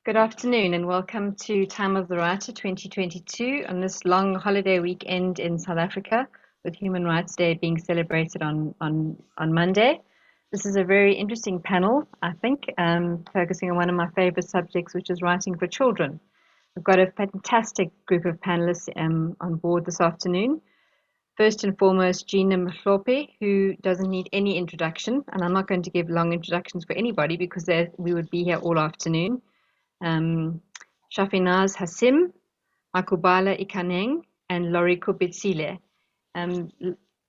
Good afternoon and welcome to Time of the Writer 2022 on this long holiday weekend in South Africa, with Human Rights Day being celebrated on Monday. This is a very interesting panel, I think, focusing on one of my favorite subjects, which is writing for children. We've got a fantastic group of panelists on board this afternoon. First and foremost, Gcina Mhlophe, who doesn't need any introduction, and I'm not going to give long introductions for anybody because we would be here all afternoon. Shafinaaz Hassim, Makhubalo Ikaneng, and Lauri Kubuitsile.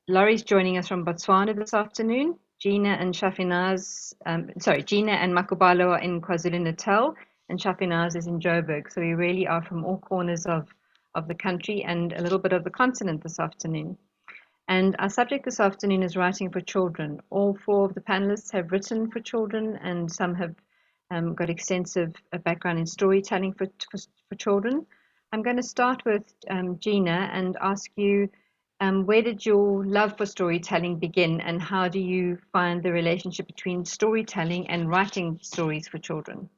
Lauri's joining us from Botswana this afternoon. Gcina and Makhubalo are in KwaZulu-Natal, and Shafinaaz is in Joburg. So we really are from all corners of the country and a little bit of the continent this afternoon. And our subject this afternoon is writing for children. All four of the panelists have written for children, and some have got extensive background in storytelling for children. I'm going to start with Gcina and ask you, where did your love for storytelling begin, and how do you find the relationship between storytelling and writing stories for children?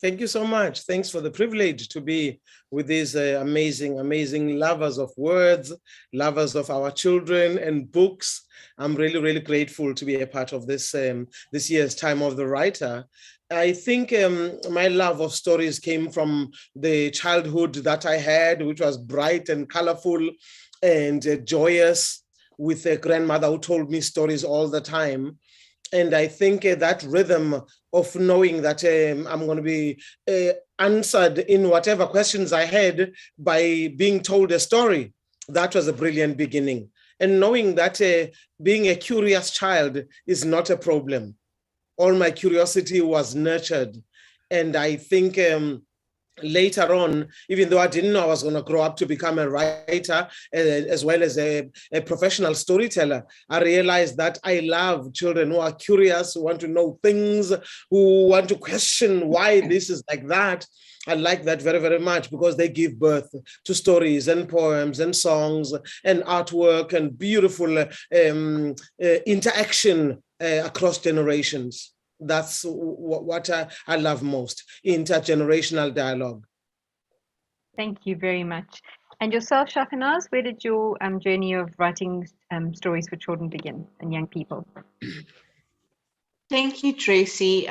Thank you so much. Thanks for the privilege to be with these amazing lovers of words, lovers of our children and books. I'm really grateful to be a part of this year's Time of the Writer. I think my love of stories came from the childhood that I had, which was bright and colorful and joyous, with a grandmother who told me stories all the time. And I think that rhythm of knowing that I'm going to be answered in whatever questions I had by being told a story, that was a brilliant beginning. And knowing that being a curious child is not a problem. All my curiosity was nurtured. And I think later on, even though I didn't know I was going to grow up to become a writer as well as a professional storyteller, I realized that I love children who are curious, who want to know things, who want to question why this is like that. I like that very much, because they give birth to stories and poems and songs and artwork and beautiful interaction across generations. That's what I love most, intergenerational dialogue. Thank you very much. And yourself, Shafinaaz, where did your journey of writing stories for children begin and young people? Thank you, Tracey.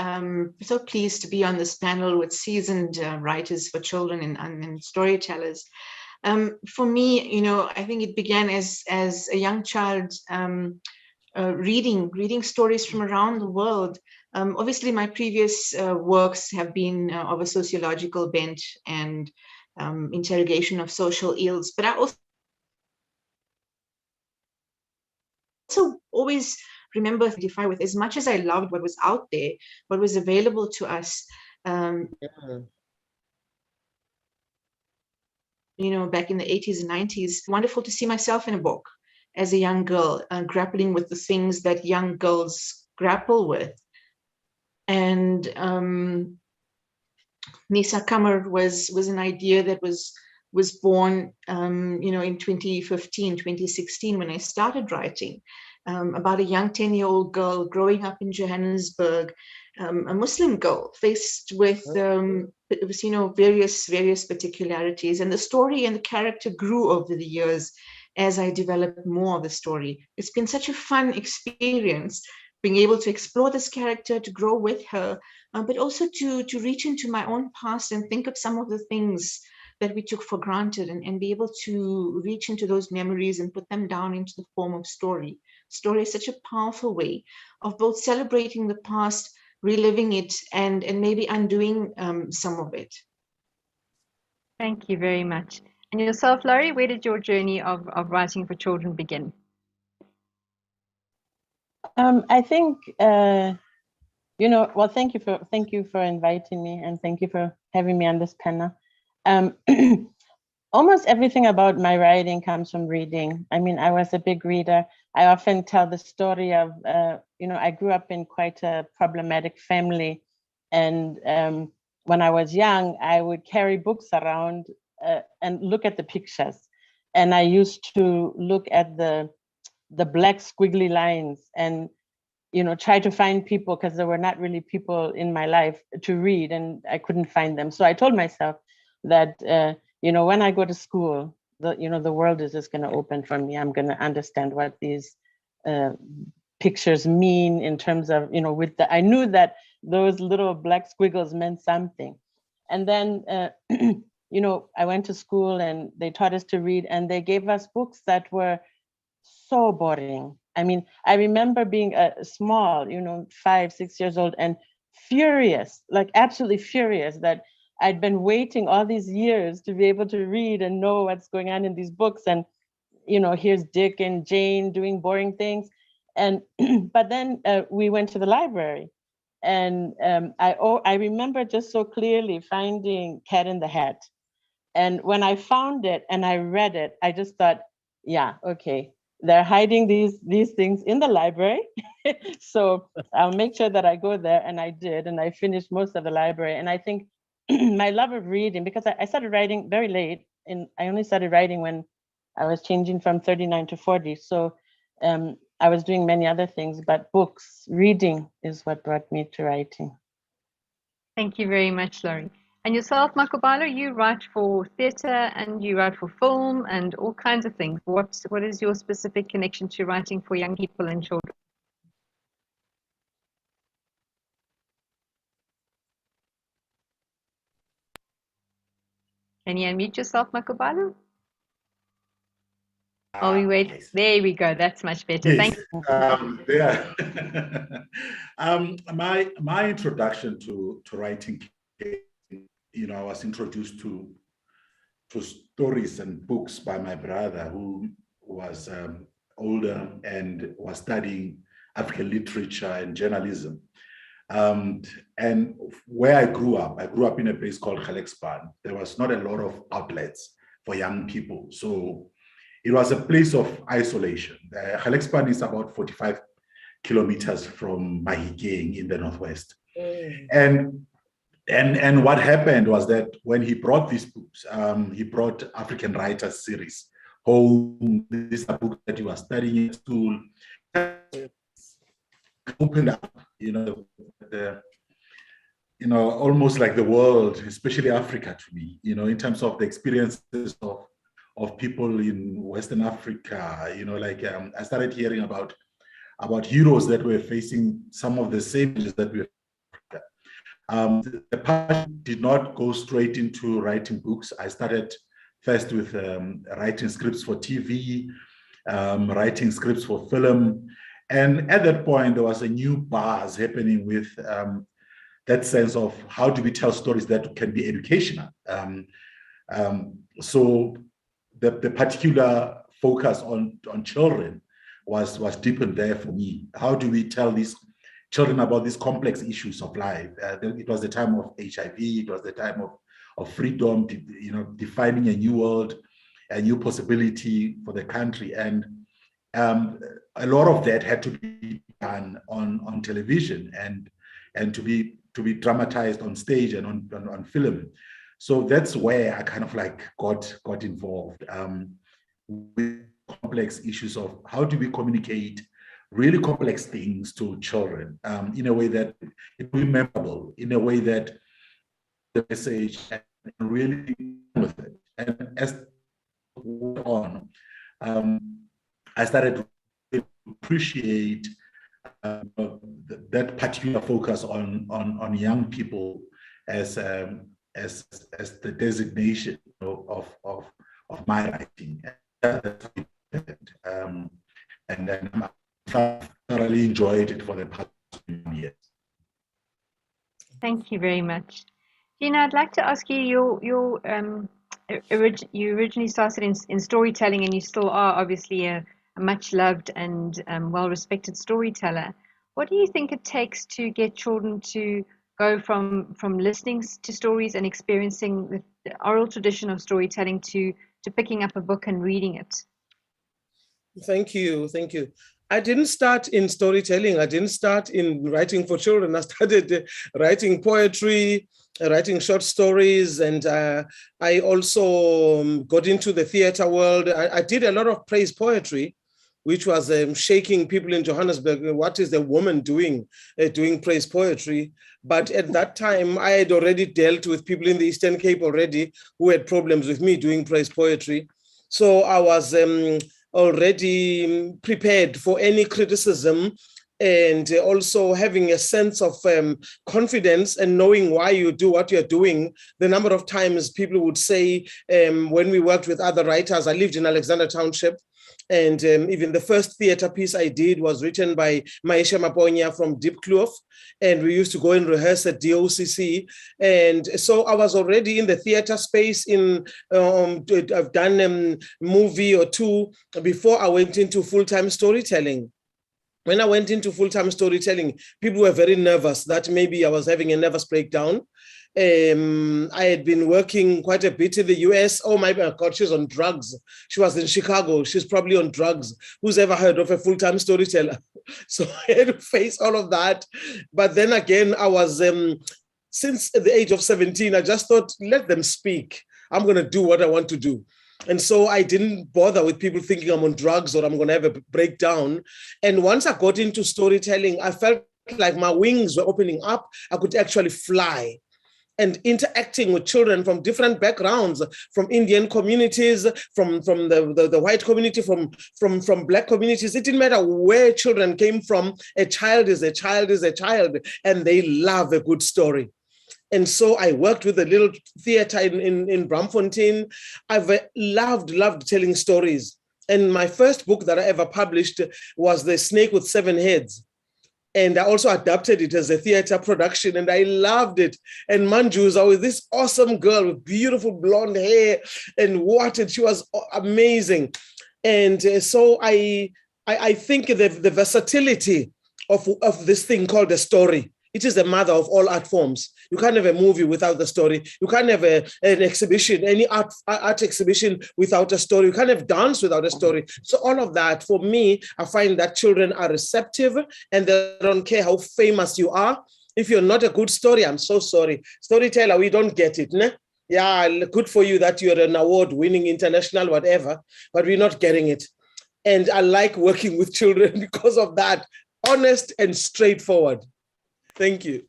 So pleased to be on this panel with seasoned writers for children and storytellers. For me, I think it began as a young child reading stories from around the world. Obviously, my previous works have been of a sociological bent and interrogation of social ills, but I also always remember identify with, as much as I loved what was out there, what was available to us, back in the 80s and 90s, wonderful to see myself in a book as a young girl, grappling with the things that young girls grapple with. And Nisa Kammer was an idea that was born, in 2015, 2016, when I started writing, about a young 10-year-old girl growing up in Johannesburg, a Muslim girl faced with, various particularities. And the story and the character grew over the years as I developed more of the story. It's been such a fun experience being able to explore this character, to grow with her, but also to reach into my own past and think of some of the things that we took for granted, and be able to reach into those memories and put them down into the form of story. Story is such a powerful way of both celebrating the past, reliving it, and maybe undoing some of it. Thank you very much. And yourself, Lauri, where did your journey of writing for children begin? I think, well, thank you for inviting me, and thank you for having me on this panel. Almost everything about my writing comes from reading. I mean, I was a big reader. I often tell the story of, I grew up in quite a problematic family. And when I was young, I would carry books around and look at the pictures. And I used to look at the black squiggly lines. And try to find people, because there were not really people in my life to read, and I couldn't find them. So I told myself that, when I go to school, the world is just going to open for me. I'm going to understand what these pictures mean in terms of, I knew that those little black squiggles meant something. And then, I went to school and they taught us to read, and they gave us books that were so boring. I mean, I remember being small, 5, 6 years old, and furious, like absolutely furious that I'd been waiting all these years to be able to read and know what's going on in these books. And, here's Dick and Jane doing boring things. And, but then we went to the library, and I remember just so clearly finding Cat in the Hat. And when I found it and I read it, I just thought, yeah, okay, they're hiding these things in the library. So I'll make sure that I go there. And I did, and I finished most of the library. And I think my love of reading, because I started writing very late, and I only started writing when I was changing from 39 to 40. So I was doing many other things, but reading is what brought me to writing. Thank you very much, Lauri. And yourself, Makhubalo, you write for theatre and you write for film and all kinds of things. What is your specific connection to writing for young people and children? Can you unmute yourself, Makhubalo? Oh, we wait. Yes. There we go. That's much better. Yes. Thank you. My introduction to writing, I was introduced to stories and books by my brother, who was older and was studying African literature and journalism. And where I grew up in a place called Gelexpan. There was not a lot of outlets for young people. So it was a place of isolation. Gelexpan is about 45 kilometers from Mahikeng in the northwest. And what happened was that when he brought these books, he brought African Writers series home. This is a book that he was studying at school. Opened up, almost like the world, especially Africa to me, in terms of the experiences of people in Western Africa. I started hearing about heroes that were facing some of the same issues that we the passion did not go straight into writing books. I started first with writing scripts for TV, writing scripts for film. And at that point, there was a new buzz happening with that sense of how do we tell stories that can be educational. So the particular focus on children was deepened there for me. How do we tell these children about these complex issues of life? It was the time of HIV. It was the time of freedom, defining a new world, a new possibility for the country. And a lot of that had to be done on television and to be dramatized on stage and on film. So that's where I kind of got involved with complex issues of how do we communicate really complex things to children in a way that it will be memorable, in a way that the message and really with it. And as on, I started to appreciate that particular focus on young people as the designation of my writing. And then I thoroughly enjoyed it for the past years. Thank you very much. Gcina, I'd like to ask you, you originally started in storytelling, and you still are obviously a much loved and well-respected storyteller. What do you think it takes to get children to go from listening to stories and experiencing the oral tradition of storytelling to picking up a book and reading it? Thank you. I didn't start in storytelling. I didn't start in writing for children. I started writing poetry, writing short stories, and I also got into the theater world. I did a lot of praise poetry, which was shaking people in Johannesburg. What is a woman doing praise poetry? But at that time, I had already dealt with people in the Eastern Cape already who had problems with me doing praise poetry. So I was already prepared for any criticism, and also having a sense of confidence and knowing why you do what you're doing. The number of times people would say, when we worked with other writers, I lived in Alexander Township, and even the first theater piece I did was written by Maisha Maponya from Deep Kloof, and we used to go and rehearse at DOCC. And so I was already in the theater space. I've done a movie or two before I went into full-time storytelling. When I went into full-time storytelling, people were very nervous that maybe I was having a nervous breakdown. I had been working quite a bit in the US. Oh my God, she's on drugs. She was in Chicago. She's probably on drugs. Who's ever heard of a full-time storyteller? So I had to face all of that. But then again, I was, since the age of 17, I just thought, let them speak. I'm going to do what I want to do. And so I didn't bother with people thinking I'm on drugs or I'm going to have a breakdown. And once I got into storytelling, I felt like my wings were opening up. I could actually fly. And interacting with children from different backgrounds, from Indian communities, from the white community, from Black communities. It didn't matter where children came from. A child is a child is a child, and they love a good story. And so I worked with a little theater in Braamfontein. I've loved telling stories. And my first book that I ever published was The Snake with Seven Heads. And I also adapted it as a theater production, and I loved it. And Manju is always this awesome girl with beautiful blonde hair, and she was amazing. And so I think the versatility of this thing called a story. It is the mother of all art forms. You can't have a movie without the story. You can't have an exhibition, any art exhibition without a story. You can't have dance without a story. So all of that, for me, I find that children are receptive and they don't care how famous you are. If you're not a good story, I'm so sorry. Storyteller, we don't get it. Ne? Yeah, good for you that you're an award-winning international, whatever, but we're not getting it. And I like working with children because of that, honest and straightforward. Thank you.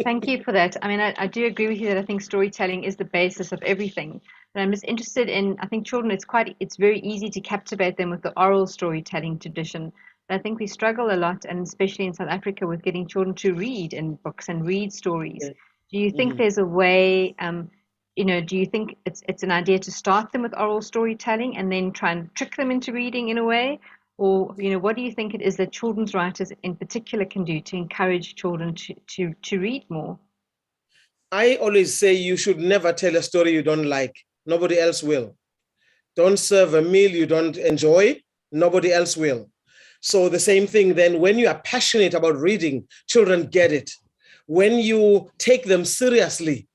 Thank you for that. I mean, I do agree with you that I think storytelling is the basis of everything. And I'm just interested in, I think children, it's very easy to captivate them with the oral storytelling tradition. But I think we struggle a lot, and especially in South Africa, with getting children to read in books and read stories. Yeah. Do you think there's a way, do you think it's an idea to start them with oral storytelling and then try and trick them into reading in a way? Or, what do you think it is that children's writers in particular can do to encourage children to read more? I always say you should never tell a story you don't like. Nobody else will. Don't serve a meal you don't enjoy. Nobody else will. So the same thing then, when you are passionate about reading, children get it. When you take them seriously,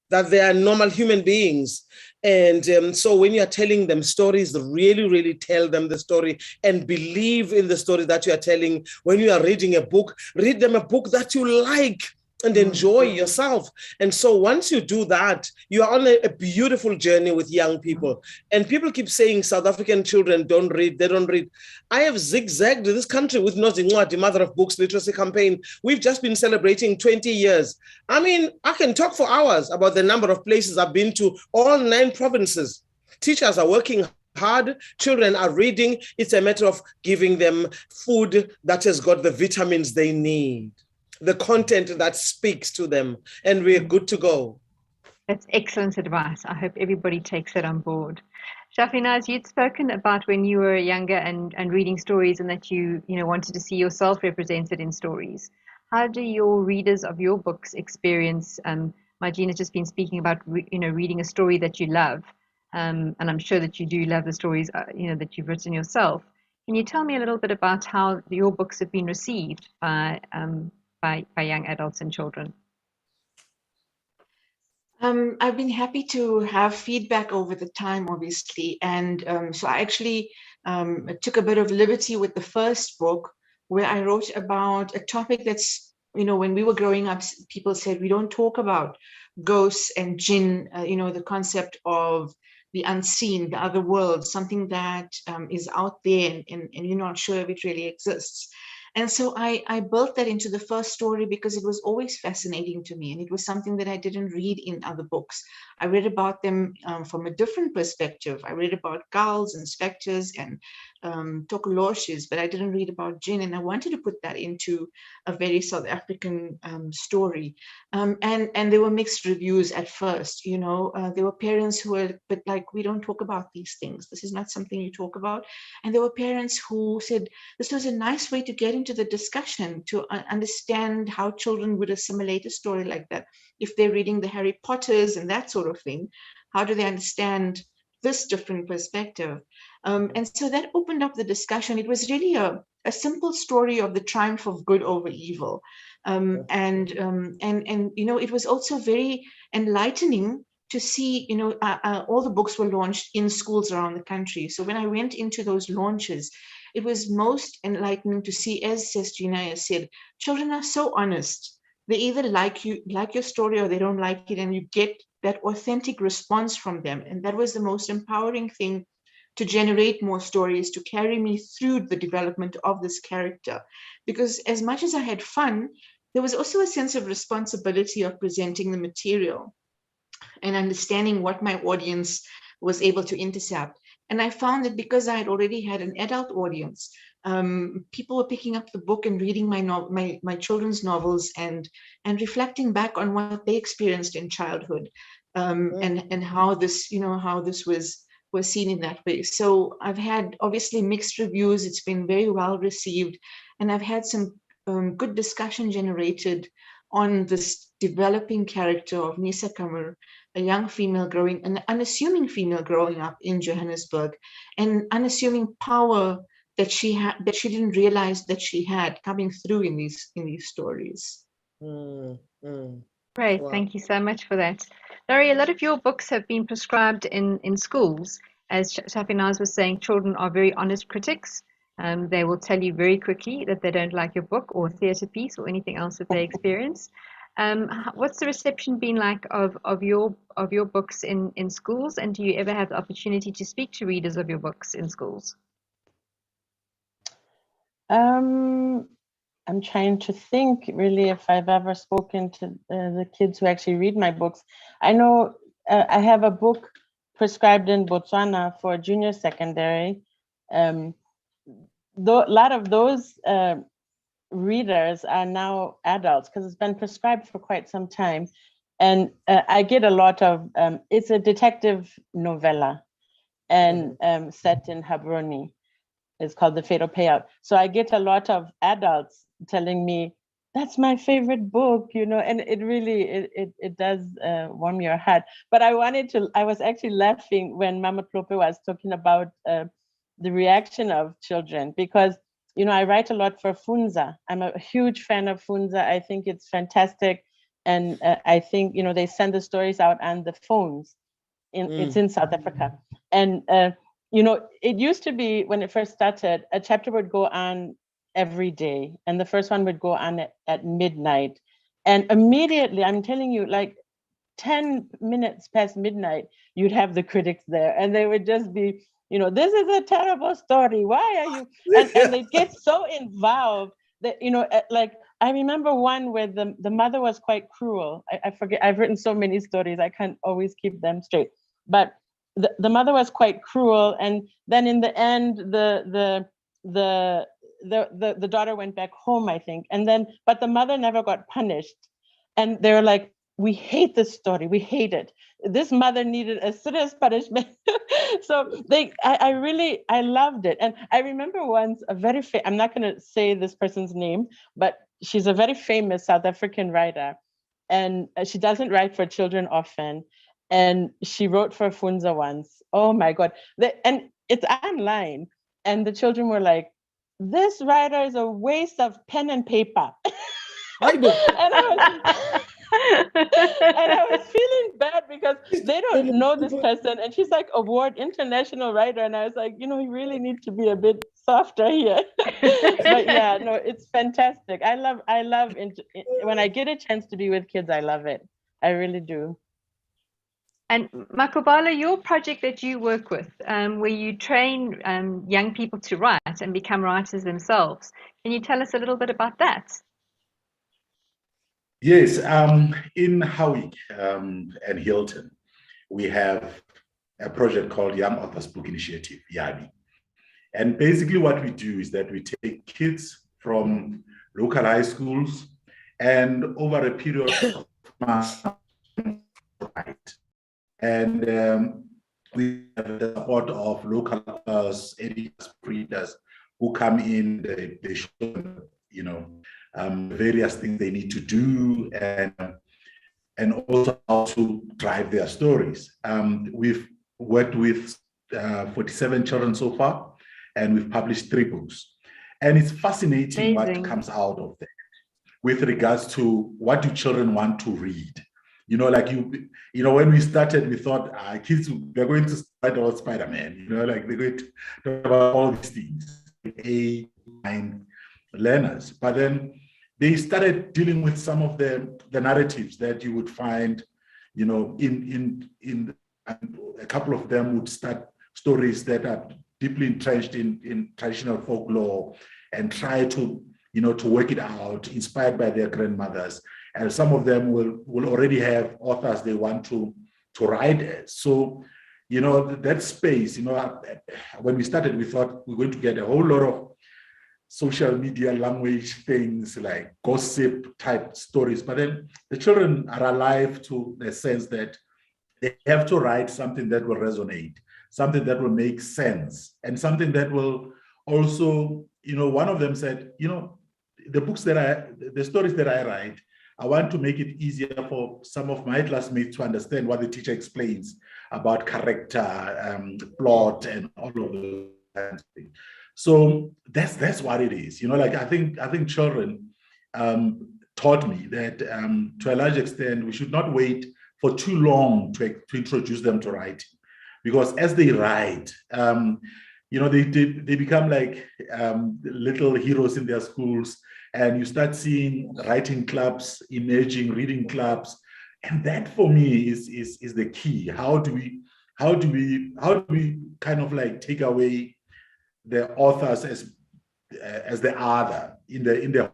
that they are normal human beings. And so when you're telling them stories, really, really tell them the story and believe in the story that you are telling. When you are reading a book, read them a book that you like and enjoy yourself. And so once you do that, you are on a beautiful journey with young people. And people keep saying South African children don't read, they don't read. I have zigzagged this country with NOZINCWADI, Mother of Books Literacy Campaign. We've just been celebrating 20 years. I mean, I can talk for hours about the number of places I've been to, all 9 provinces. Teachers are working hard, children are reading. It's a matter of giving them food that has got the vitamins they need, the content that speaks to them, and we're good to go. That's excellent advice. I hope everybody takes it on board. Shafinaaz, you'd spoken about when you were younger and reading stories, and that you wanted to see yourself represented in stories. How do your readers of your books experience? Gcina's just been speaking about reading a story that you love, and I'm sure that you do love the stories that you've written yourself. Can you tell me a little bit about how your books have been received by young adults and children? I've been happy to have feedback over the time, obviously. And so I actually took a bit of liberty with the first book, where I wrote about a topic that's, when we were growing up, people said we don't talk about ghosts and jinn, the concept of the unseen, the other world, something that is out there and you're not sure if it really exists. And so I built that into the first story because it was always fascinating to me, and it was something that I didn't read in other books. I read about them from a different perspective. I read about gulls and specters and tokoloshes, but I didn't read about jinn, and I wanted to put that into a very South African story. And there were mixed reviews at first. You know, there were parents who were, but like, we don't talk about these things. This is not something you talk about. And there were parents who said this was a nice way to get into the discussion, to understand how children would assimilate a story like that. If they're reading the Harry Potters and that sort of thing, how do they understand this different perspective? And so that opened up the discussion. It was really a simple story of the triumph of good over evil. And you know, it was also very enlightening to see, you know, all the books were launched in schools around the country. So when I went into those launches, it was most enlightening to see, as Gcina said, children are so honest. They either like your story, or they don't like it, and you get that authentic response from them. And that was the most empowering thing, to generate more stories, to carry me through the development of this character. Because as much as I had fun, there was also a sense of responsibility of presenting the material and understanding what my audience was able to intercept. And I found that because I had already had an adult audience, people were picking up the book and reading my children's novels and reflecting back on what they experienced in childhood, and how this, you know, how this was seen in that way. So I've had obviously mixed reviews. It's been very well received, and I've had some good discussion generated on this developing character of Nisa Kammer, a young female an unassuming female growing up in Johannesburg, and unassuming power that she had, that she didn't realize that she had, coming through in these stories. Great, Wow. thank you so much for that. Lauri, a lot of your books have been prescribed in schools. As Shafinaaz was saying, children are very honest critics. They will tell you very quickly that they don't like your book or theatre piece or anything else that they experience. What's the reception been like of your books in schools, and do you ever have the opportunity to speak to readers of your books in schools? I'm trying to think really if I've ever spoken to the kids who actually read my books. I know I have a book prescribed in Botswana for junior secondary. A lot of those readers are now adults because it's been prescribed for quite some time. And I get a lot of, it's a detective novella and set in Habroni. It's called The Fatal Payout. So I get a lot of adults telling me, that's my favorite book, you know, and it really, it does warm your heart. But I was actually laughing when Mama Mhlophe was talking about the reaction of children, because, you know, I write a lot for Funza. I'm a huge fan of Funza. I think it's fantastic. And I think, you know, they send the stories out on the phones. It's in South Africa. And, you know, it used to be, when it first started, a chapter would go on every day. And the first one would go on at midnight. And immediately, I'm telling you, like 10 minutes past midnight, you'd have the critics there. And they would just be, you know, this is a terrible story. Why are you? And they get so involved that, you know, like, I remember one where the mother was quite cruel. I forget, I've written so many stories, I can't always keep them straight. But the mother was quite cruel. And then in the end, the daughter went back home, I think. And then, but the mother never got punished. And they were like, we hate this story. We hate it. This mother needed a serious punishment. So I loved it. And I remember once I'm not going to say this person's name, but she's a very famous South African writer. And she doesn't write for children often. And she wrote for Funza once. Oh my God. And it's online. And the children were like, this writer is a waste of pen and paper. And I was feeling bad because they don't know this person. And she's like award international writer. And I was like, you know, you really need to be a bit softer here. But yeah, no, it's fantastic. I love when I get a chance to be with kids, I love it. I really do. And Makhubalo, your project that you work with, where you train young people to write and become writers themselves, can you tell us a little bit about that? Yes, in Howick and Hilton, we have a project called Young Authors Book Initiative, YABI. And basically what we do is that we take kids from local high schools and over a period of months, and we have the support of local authors, editors, readers who come in, they show them, various things they need to do and also how to drive their stories. We've worked with 47 children so far, and we've published 3 books. And it's fascinating what comes out of that with regards to what do children want to read. When we started, we thought kids, they're going to write about Spider-Man, like they're going to talk about all these things, A-mind learners. But then they started dealing with some of the narratives that you would find, in a couple of them would start stories that are deeply entrenched in traditional folklore and try to work it out, inspired by their grandmothers. And some of them will already have authors they want to write as. So, that space, when we started, we thought we're going to get a whole lot of social media language things like gossip type stories. But then the children are alive to the sense that they have to write something that will resonate, something that will make sense, and something that will also, one of them said, the stories that I write, I want to make it easier for some of my classmates to understand what the teacher explains about character, plot, and all of those kinds of things. So that's what it is. I think children taught me that to a large extent, we should not wait for too long to introduce them to writing, because as they write, they become like little heroes in their schools, and you start seeing writing clubs emerging, reading clubs, and that for me is the key. How do we kind of like take away the authors as the other in the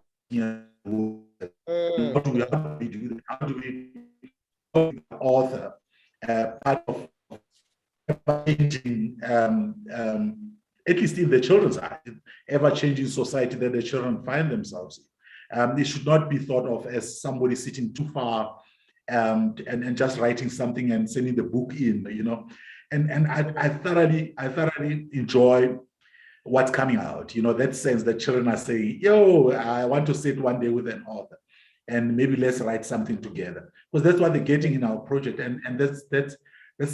how do we do that? How do we author part of changing, at least in the children's eye, ever-changing society that the children find themselves in. They should not be thought of as somebody sitting too far and just writing something and sending the book in, And I thoroughly enjoy what's coming out, that sense that children are saying, I want to sit one day with an author and maybe let's write something together, because that's what they're getting in our project, and that's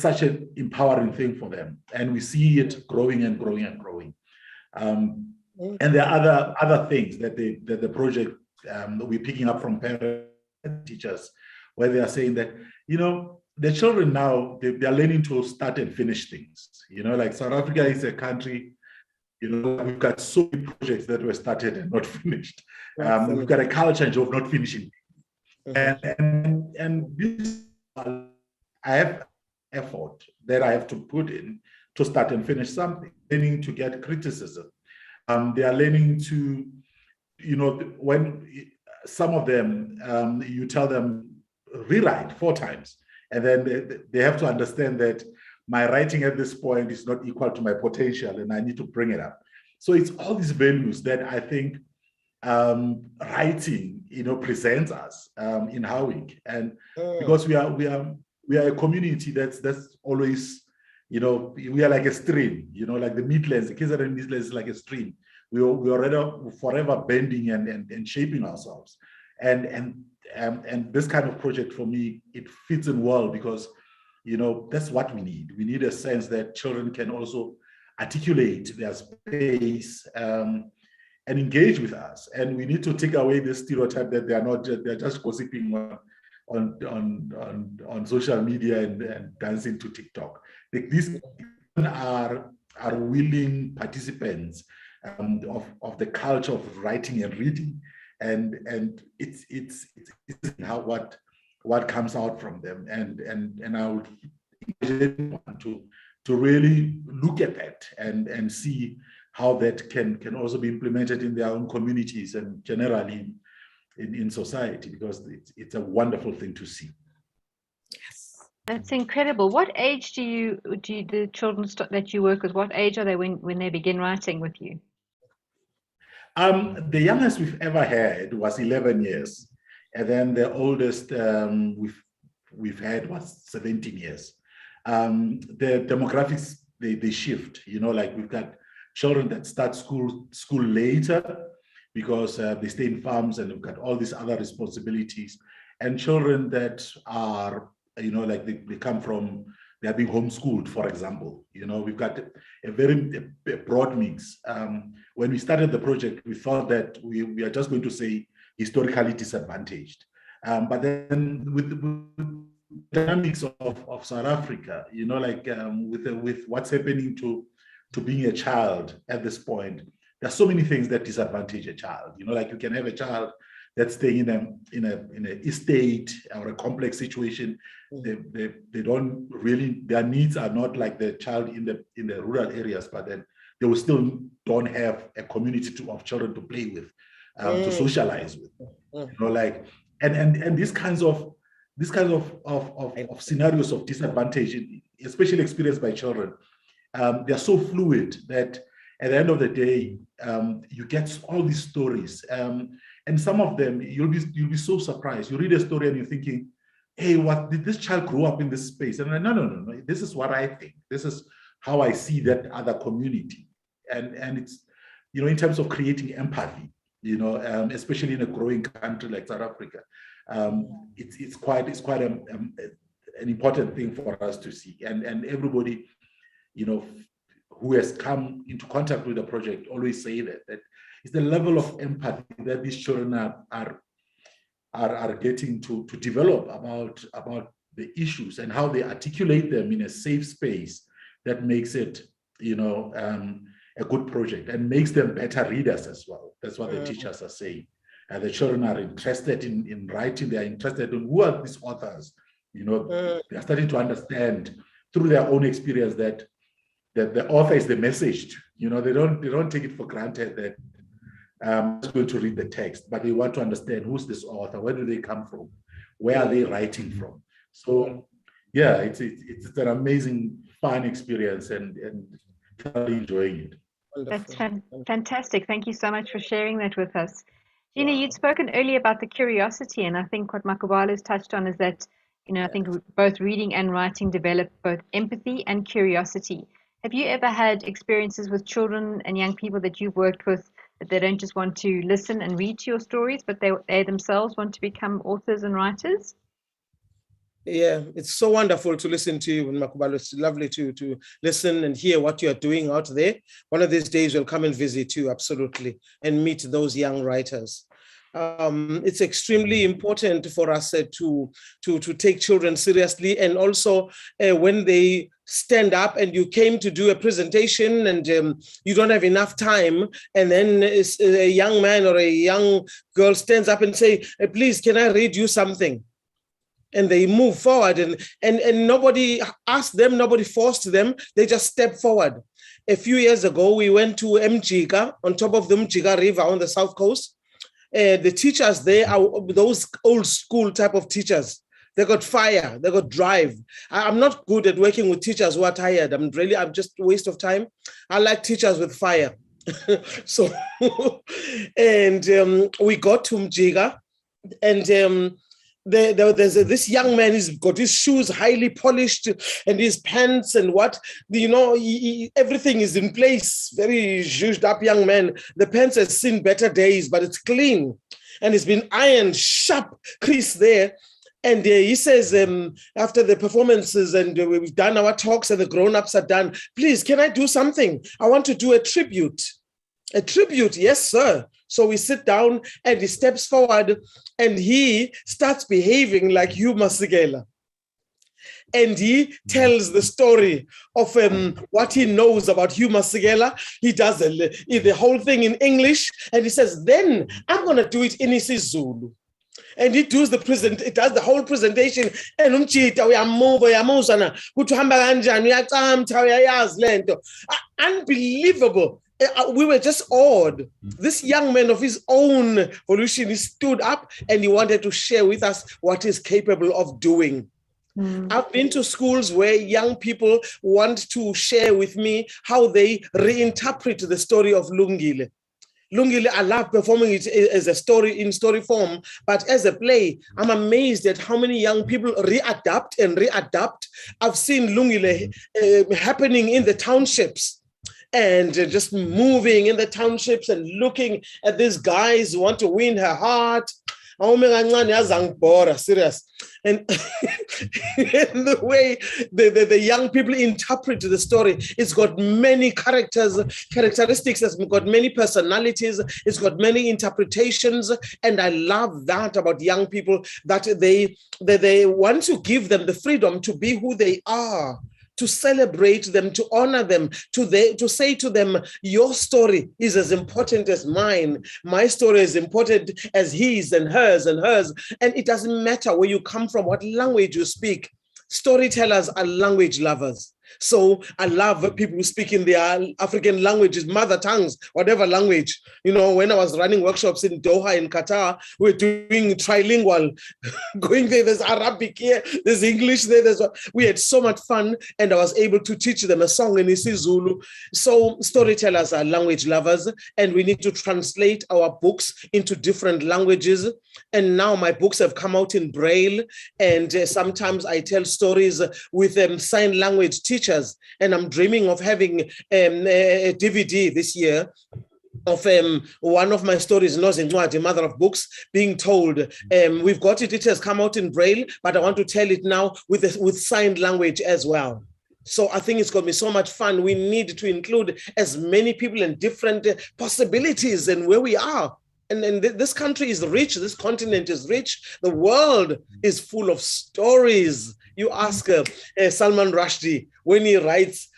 such an empowering thing for them, and we see it growing and growing and growing. And there are other things that the project we're picking up from parents and teachers, where they are saying that the children now they are learning to start and finish things. Like South Africa is a country. We've got so many projects that were started and not finished. We've got a culture of not finishing. And this, I have effort that I have to put in to start and finish something, learning to get criticism. They are learning to, when some of them, you tell them, rewrite 4 times. And then they have to understand that my writing at this point is not equal to my potential and I need to bring it up. So it's all these values that I think writing, presents us in Howick. And because we are a community that's always, we are like a stream, like the Midlands, the KZN Midlands is like a stream. We are already forever bending and shaping ourselves. And this kind of project for me, it fits in well because that's what we need. We need a sense that children can also articulate their space and engage with us. And we need to take away the stereotype that they're just gossiping on social media and dancing to TikTok. Like, these are willing participants of the culture of writing and reading, and it's how what comes out from them, and I would to really look at that and see how that can also be implemented in their own communities and generally in society, because it's a wonderful thing to see. That's incredible. What age do the children that you work with, what age are they when they begin writing with you? The youngest we've ever had was 11 years. And then the oldest we've had was 17 years. The demographics, they shift, like we've got children that start school later because they stay in farms and they've got all these other responsibilities, and children that are, like they come from, they're being homeschooled, for example. We've got a very broad mix. When we started the project, we thought that we are just going to say historically disadvantaged. But then with the dynamics of South Africa, with what's happening to being a child at this point, there's so many things that disadvantage a child. Like you can have a child that's staying in an estate or a complex situation. They don't really, their needs are not like the child in the rural areas, but then they will still don't have a community of children to play with, to socialize with. And these kinds of scenarios of disadvantage, especially experienced by children, they're so fluid that at the end of the day, you get all these stories, and some of them you'll be so surprised. You read a story and you're thinking, "Hey, what did this child grow up in this space?" And I'm like, no. This is what I think. This is how I see that other community, and it's in terms of creating empathy, especially in a growing country like South Africa, it's quite an important thing for us to see, and everybody, who has come into contact with the project always say that it's the level of empathy that these children are getting to develop about the issues and how they articulate them in a safe space that makes it, a good project and makes them better readers as well. That's what the teachers are saying. And the children are interested in writing. They are interested in who are these authors. They are starting to understand through their own experience that the author is the message. They don't take it for granted that I'm just going to read the text, but they want to understand who's this author, where do they come from, where are they writing from. So yeah, it's an amazing, fun experience, and thoroughly enjoying it. That's fantastic. Thank you so much for sharing that with us. Gcina, you'd spoken earlier about the curiosity, and I think what Makhubalo has touched on is that, I think both reading and writing develop both empathy and curiosity. Have you ever had experiences with children and young people that you've worked with that they don't just want to listen and read to your stories, but they themselves want to become authors and writers? Yeah, it's so wonderful to listen to you, Makhubalo. It's lovely to listen and hear what you're doing out there. One of these days we'll come and visit you, absolutely, and meet those young writers. It's extremely important for us to take children seriously, and also when they stand up and you came to do a presentation and you don't have enough time, and then a young man or a young girl stands up and say, "Please, can I read you something?" And they move forward, and nobody asked them, nobody forced them, they just step forward. A few years ago, we went to Mjika, on top of the Mjika River on the south coast. The teachers there are those old school type of teachers. They got fire, they got drive. I'm not good at working with teachers who are tired. I'm just a waste of time. I like teachers with fire. So, and we got to Mjika, and there's this young man, he's got his shoes highly polished and his pants and everything is in place. Very zhuzhed up young man. The pants has seen better days, but it's clean and it's been ironed, sharp crease there. And he says, after the performances and we've done our talks and the grown-ups are done, "Please, can I do something? I want to do a tribute." "A tribute?" "Yes, sir." So we sit down and he steps forward and he starts behaving like Hugh Masekela. And he tells the story of what he knows about Hugh Masekela. He does the whole thing in English, and he says, "Then I'm going to do it in isiZulu." And it does the whole presentation. And unbelievable. We were just awed. This young man of his own volition, he stood up and he wanted to share with us what he's capable of doing. I've been to schools where young people want to share with me how they reinterpret the story of Lungile. Lungile, I love performing it as a story in story form, but as a play, I'm amazed at how many young people readapt. I've seen Lungile happening in the townships and just moving in the townships and looking at these guys who want to win her heart. Serious. And the way the young people interpret the story, it's got many characteristics, it's got many personalities, it's got many interpretations. And I love that about young people, that they want to give them the freedom to be who they are, to celebrate them, to honor them, to say to them, your story is as important as mine. My story is important as his and hers and hers. And it doesn't matter where you come from, what language you speak. Storytellers are language lovers. So I love people who speak in their African languages, mother tongues, whatever language. You know, when I was running workshops in Doha, in Qatar, we were doing trilingual, going there, there's Arabic here, there's English there, we had so much fun, and I was able to teach them a song in isiZulu. So storytellers are language lovers, and we need to translate our books into different languages. And now my books have come out in Braille, and sometimes I tell stories with sign language teachers, and I'm dreaming of having a DVD this year of one of my stories, NOZINCWADI, Mother of Books, being told. We've got it, it has come out in Braille, but I want to tell it now with signed language as well. So I think it's going to be so much fun. We need to include as many people and different possibilities and where we are. And this country is rich, this continent is rich, the world is full of stories. You ask Salman Rushdie when he writes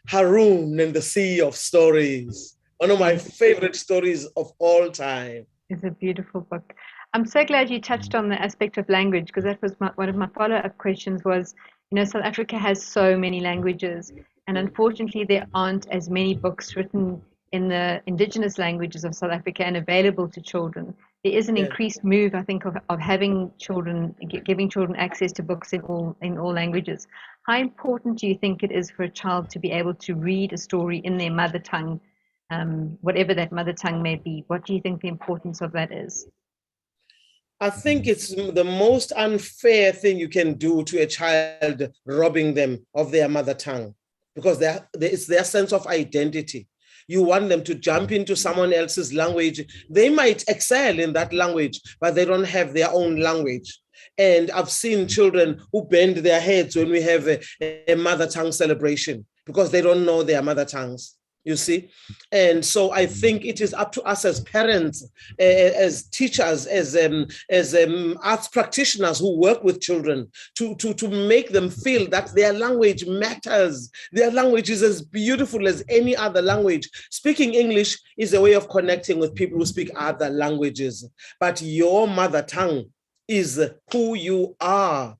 Haroun and the Sea of Stories, one of my favorite stories of all time. It's a beautiful book. I'm so glad you touched on the aspect of language, because that was one of my follow-up questions was, you know, South Africa has so many languages, and unfortunately there aren't as many books written in the indigenous languages of South Africa and available to children. There is an increased move, I think, of having children, giving children access to books in all languages. How important do you think it is for a child to be able to read a story in their mother tongue, whatever that mother tongue may be? What do you think the importance of that is? I think it's the most unfair thing you can do to a child, robbing them of their mother tongue, because it's their sense of identity. You want them to jump into someone else's language. They might excel in that language, but they don't have their own language. And I've seen children who bend their heads when we have a mother tongue celebration because they don't know their mother tongues, you see? And so I think it is up to us as parents, as teachers, as arts practitioners who work with children to make them feel that their language matters. Their language is as beautiful as any other language. Speaking English is a way of connecting with people who speak other languages, but your mother tongue is who you are.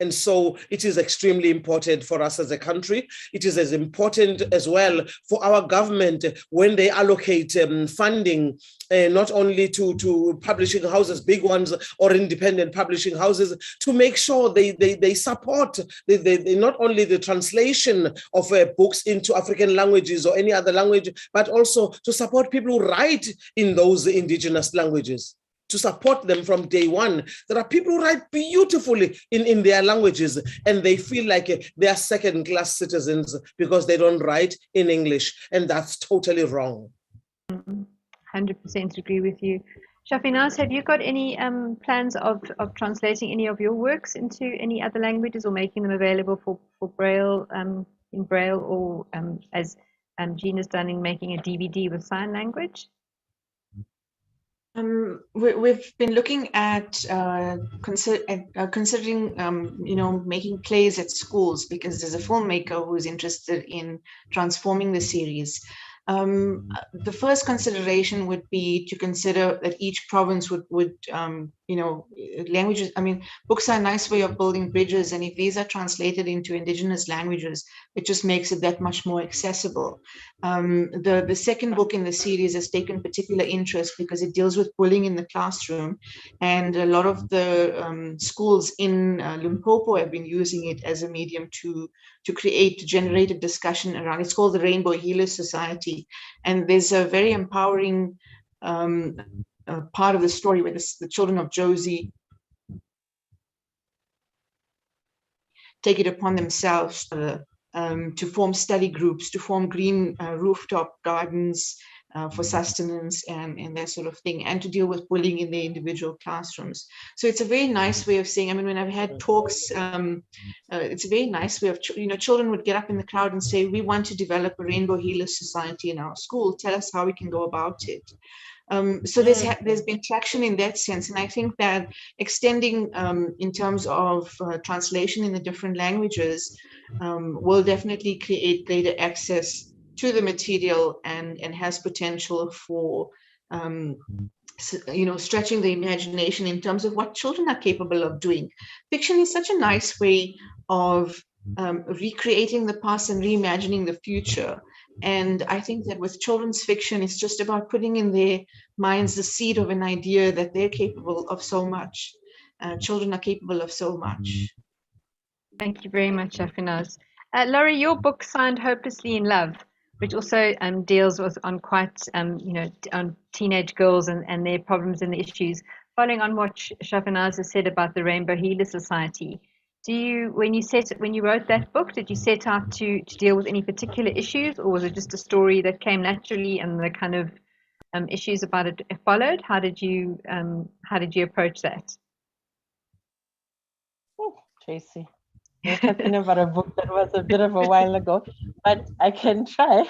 And so it is extremely important for us as a country. It is as important as well for our government when they allocate funding, not only to publishing houses, big ones or independent publishing houses, to make sure they support not only the translation of books into African languages or any other language, but also to support people who write in those indigenous languages, to support them from day one. There are people who write beautifully in their languages, and they feel like they are second-class citizens because they don't write in English, and that's totally wrong. 100% agree with you. Shafinaaz, have you got any plans of translating any of your works into any other languages or making them available for Braille, in Braille, or as Gcina's done in making a DVD with sign language? We've been looking at considering, making plays at schools, because there's a filmmaker who's interested in transforming the series. The first consideration would be to consider that each province would languages. I mean, books are a nice way of building bridges, and if these are translated into indigenous languages, it just makes it that much more accessible. The second book in the series has taken particular interest because it deals with bullying in the classroom, and a lot of the schools in Limpopo have been using it as a medium to generate a discussion around. It's called the Rainbow Healers Society, and there's a very empowering part of the story where the children of Josie take it upon themselves to form study groups, to form green rooftop gardens for sustenance and that sort of thing, and to deal with bullying in their individual classrooms. So it's a very nice way of saying, I mean, when I've had talks, it's a very nice way of, children would get up in the crowd and say, we want to develop a Rainbow Healers Society in our school. Tell us how we can go about it. So there's been traction in that sense, and I think that extending in terms of translation in the different languages will definitely create greater access to the material and has potential for stretching the imagination in terms of what children are capable of doing. Fiction is such a nice way of recreating the past and reimagining the future. And I think that with children's fiction, it's just about putting in their minds the seed of an idea that they're capable of so much. Children are capable of so much. Thank you very much, Shafinaaz. Lauri, your book, Signed Hopelessly in Love, which also deals on quite, on teenage girls and their problems and the issues, following on what Shafinaaz has said about the Rainbow Healer Society. When you wrote that book, did you set out to deal with any particular issues, or was it just a story that came naturally and the kind of issues about it followed? How did you approach that? Oh, Tracey, we're talking about a book that was a bit of a while ago, but I can try.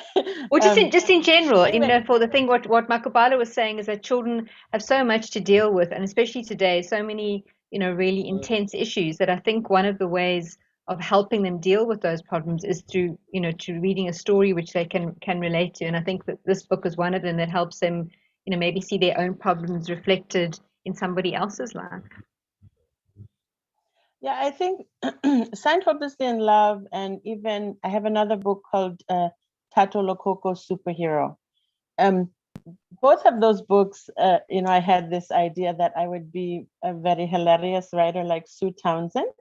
Or just in general, for the thing, what Makhubalo was saying is that children have so much to deal with, and especially today, so many really intense issues, that I think one of the ways of helping them deal with those problems is through to reading a story which they can relate to. And I think that this book is one of them that helps them maybe see their own problems reflected in somebody else's life. Yeah, I think Signed Hopelessly in Love, and even I have another book called Tato Lokoko Superhero. Both of those books, I had this idea that I would be a very hilarious writer like Sue Townsend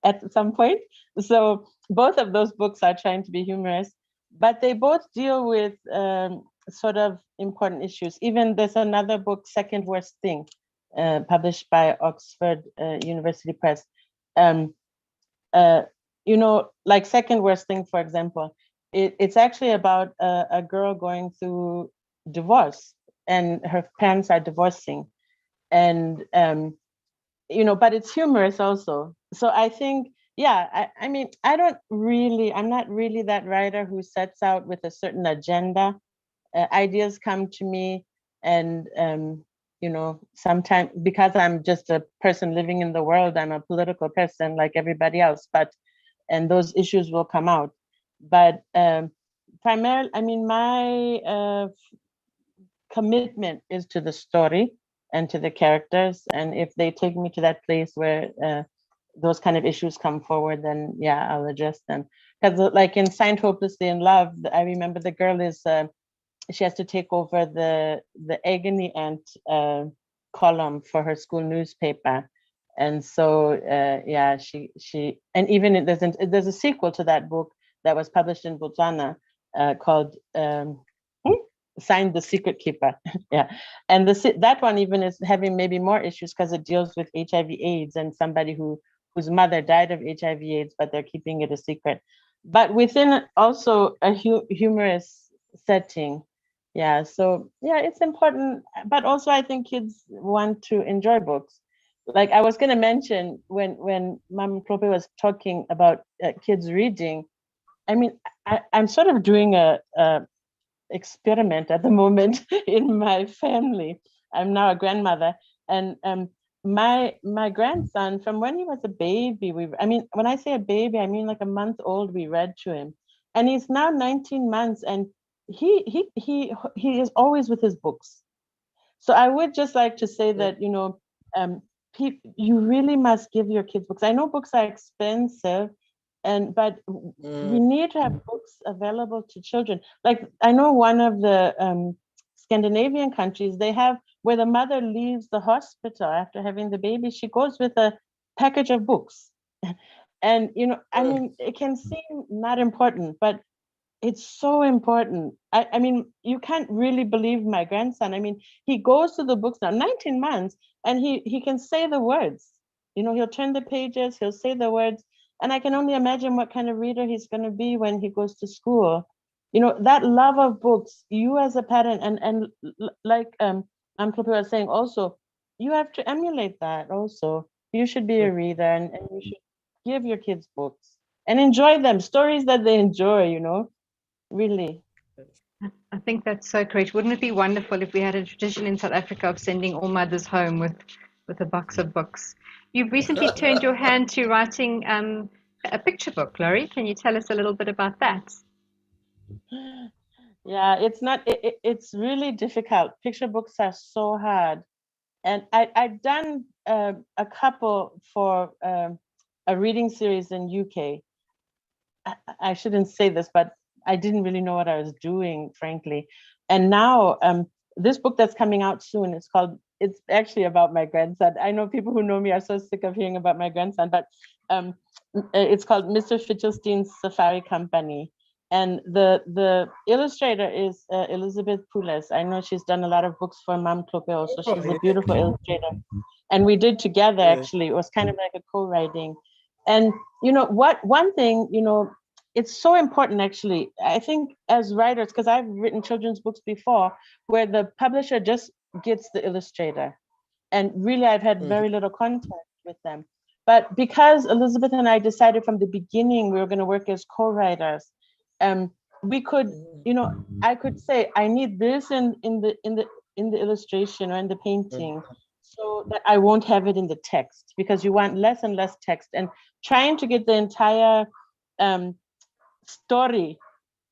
at some point. So both of those books are trying to be humorous, but they both deal with sort of important issues. Even there's another book, Second Worst Thing, published by Oxford University Press. Like Second Worst Thing, for example, it's actually about a girl going through divorce, and her parents are divorcing, and but it's humorous also. So I think, I mean, I'm not really that writer who sets out with a certain agenda. Ideas come to me, and sometimes, because I'm just a person living in the world, I'm a political person like everybody else, and those issues will come out. But primarily, I mean, my commitment is to the story and to the characters. And if they take me to that place where those kind of issues come forward, then I'll address them. Because like in Signed Hopelessly in Love, I remember the girl is, she has to take over the agony aunt column for her school newspaper. And so, she and even there's a sequel to that book that was published in Botswana called Signed the Secret Keeper. And that one even is having maybe more issues because it deals with HIV/AIDS and somebody whose mother died of HIV/AIDS, but they're keeping it a secret. But within also a humorous setting. So it's important, but also I think kids want to enjoy books. Like I was going to mention when Mam Mhlophe was talking about kids reading, I mean, I'm sort of doing a experiment at the moment in my family. I'm now a grandmother, and my grandson, from when he was a baby, when I say a baby, I mean like a month old, we read to him, and he's now 19 months, and he is always with his books. So I would just like to say that you really must give your kids books. I know books are expensive, but we need to have books available to children. Like I know one of the Scandinavian countries, they have where the mother leaves the hospital after having the baby, she goes with a package of books. And, you know, I mean, it can seem not important, but it's so important. I mean, you can't really believe my grandson. I mean, he goes to the books now, 19 months, and he can say the words. You know, he'll turn the pages, he'll say the words. And I can only imagine what kind of reader he's going to be when he goes to school. You know, that love of books, you as a parent, and like Mhlophe was saying also, you have to emulate that also. You should be a reader, and you should give your kids books and enjoy them, stories that they enjoy, you know, really. I think that's so great. Wouldn't it be wonderful if we had a tradition in South Africa of sending all mothers home with a box of books? You've recently turned your hand to writing a picture book, Lauri. Can you tell us a little bit about that? Yeah, it's really difficult. Picture books are so hard. And I've done a couple for a reading series in UK. I shouldn't say this, but I didn't really know what I was doing, frankly. And now this book that's coming out soon, it's actually about my grandson. I know people who know me are so sick of hearing about my grandson, but it's called Mr. Fichtelstein's Safari Company. And the illustrator is Elizabeth Poules. I know she's done a lot of books for Mhlophe also. She's a beautiful illustrator. And we did together, actually. It was kind of like a co-writing. And, you know, one thing, you know, it's so important, actually, I think as writers, because I've written children's books before, where the publisher just gets the illustrator. And really, I've had very little contact with them. But because Elizabeth and I decided from the beginning we were going to work as co-writers, we could, you know, I could say I need this in the illustration or in the painting, so that I won't have it in the text, because you want less and less text, and trying to get the entire story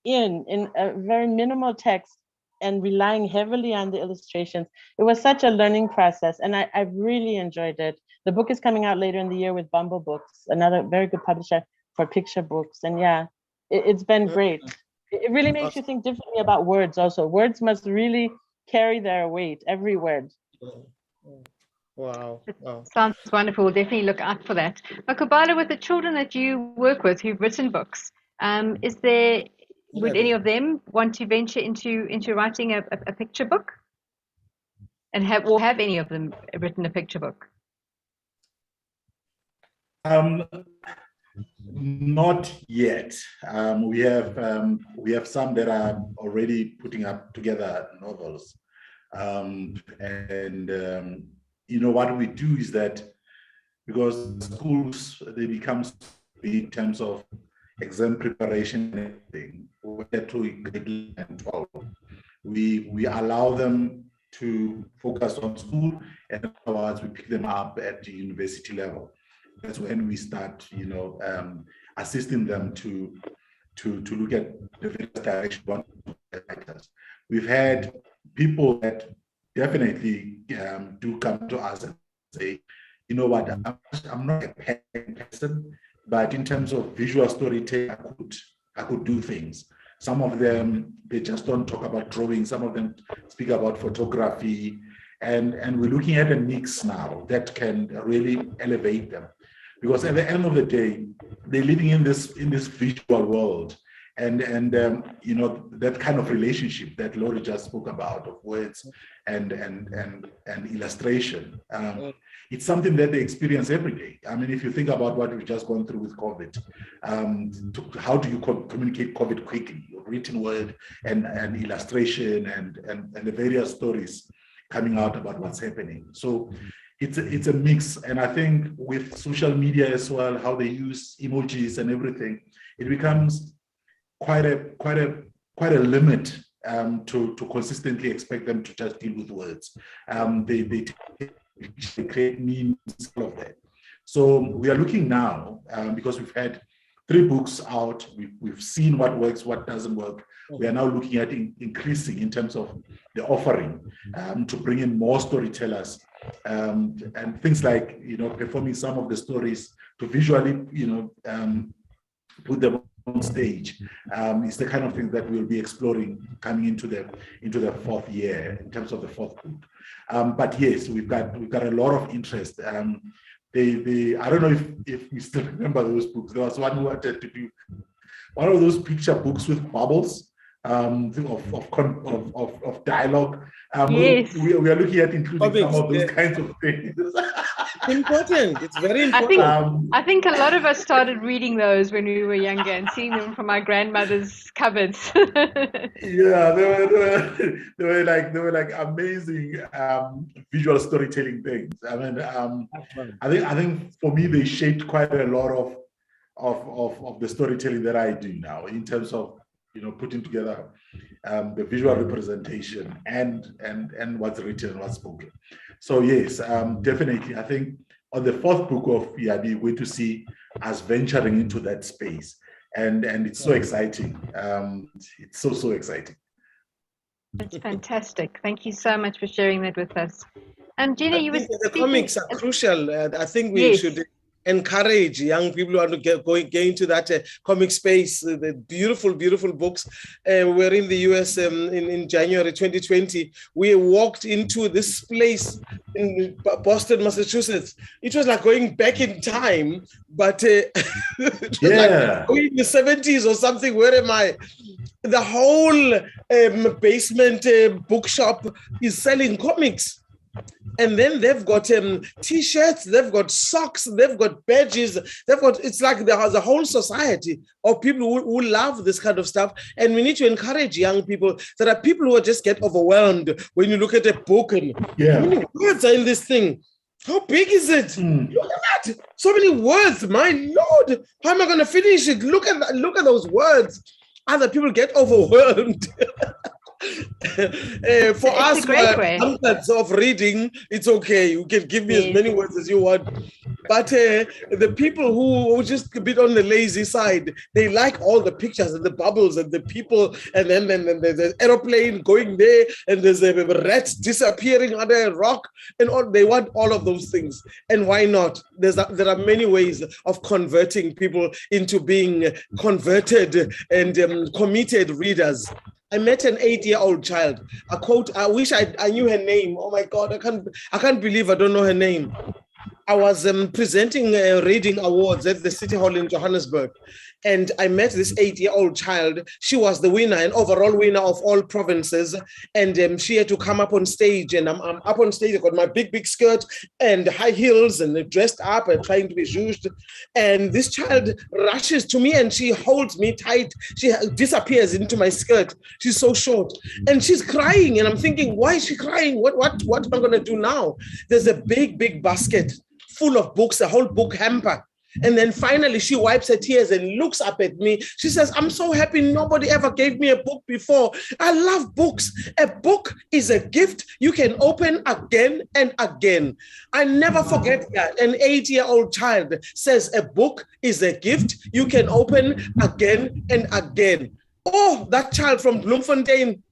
in a very minimal text and relying heavily on the illustrations. It was such a learning process, and I really enjoyed it. The book is coming out later in the year with Bumble Books, another very good publisher for picture books. And yeah, it's been great. It really makes you think differently about words also. Words must really carry their weight, every word. Wow. Sounds wonderful. We'll definitely look out for that. Makhubalo, with the children that you work with who've written books, would any of them want to venture into writing a picture book? And have any of them written a picture book? Not yet. We have some that are already putting up together novels, you know, what we do is that because schools, they become big in terms of exam preparation and everything, we get to grade 11 and 12. We allow them to focus on school, and afterwards we pick them up at the university level. That's when we start, you know, assisting them to look at the various directions. We've had people that definitely do come to us and say, you know what, I'm not a pen person, but in terms of visual storytelling, I could do things. Some of them, they just don't talk about drawing. Some of them speak about photography, and we're looking at a mix now that can really elevate them. Because at the end of the day, they're living in this visual world, and you know, that kind of relationship that Lauri just spoke about of words and illustration. It's something that they experience every day. I mean, if you think about what we've just gone through with COVID, how do you communicate COVID quickly? Written word and illustration and the various stories coming out about what's happening. So it's a mix, and I think with social media as well, how they use emojis and everything, it becomes quite a limit to consistently expect them to just deal with words. They create memes, all of that. So we are looking now, because we've had 3 books out, we've seen what works, what doesn't work. We are now looking at increasing in terms of the offering, to bring in more storytellers and things like, performing some of the stories to visually, put them on stage is the kind of thing that we'll be exploring coming into the fourth year in terms of the fourth book. But yes, we've got a lot of interest. I don't know if we still remember those books. There was one who wanted to do one of those picture books with bubbles of dialogue. Yes. We are looking at including some of those kinds of things. Important. It's very important. I think a lot of us started reading those when we were younger and seeing them from our grandmother's cupboards. Yeah, they were like amazing visual storytelling things. I mean, I think for me they shaped quite a lot of the storytelling that I do now in terms of putting together the visual representation and what's written and what's spoken. So yes, definitely. I think on the fourth book of YABI, we're going to see us venturing into that space, and it's so exciting. It's so exciting. That's fantastic. Thank you so much for sharing that with us. And Gcina, you were the comics are crucial. I think we should encourage young people who want to get into that comic space. The beautiful books. We're in the US in January 2020. We walked into this place in Boston, Massachusetts. It was like going back in time, but it was like going in the 70s or something. Where am I? The whole basement bookshop is selling comics. And then they've got T-shirts, they've got socks, they've got badges, it's like there's a whole society of people who love this kind of stuff. And we need to encourage young people. There are people who just get overwhelmed when you look at a book and how many words are in this thing? How big is it? Look at that! So many words, my Lord! How am I going to finish it? Look at that, look at those words. Other people get overwhelmed. For us, hundreds of reading, it's okay. You can give me as many words as you want. But the people who just a bit on the lazy side, they like all the pictures and the bubbles and the people, and then there's an aeroplane going there, and there's a rat disappearing under a rock, and all. They want all of those things. And why not? There are many ways of converting people into being converted and committed readers. I met an 8-year-old child. A quote. I wish I knew her name. Oh my God! I can't believe I don't know her name. I was presenting reading awards at the City Hall in Johannesburg, and I met this 8-year-old child. She was the winner, an overall winner of all provinces, and she had to come up on stage. And I'm up on stage. I got my big skirt and high heels, and dressed up and trying to be zhuzhed. And this child rushes to me and she holds me tight. She disappears into my skirt. She's so short, and she's crying. And I'm thinking, why is she crying? What am I going to do now? There's a big basket full of books, a whole book hamper. And then finally she wipes her tears and looks up at me. She says, I'm so happy nobody ever gave me a book before. I love books. A book is a gift you can open again and again. I never forget that. An 8-year-old child says a book is a gift you can open again and again. Oh, that child from Bloemfontein.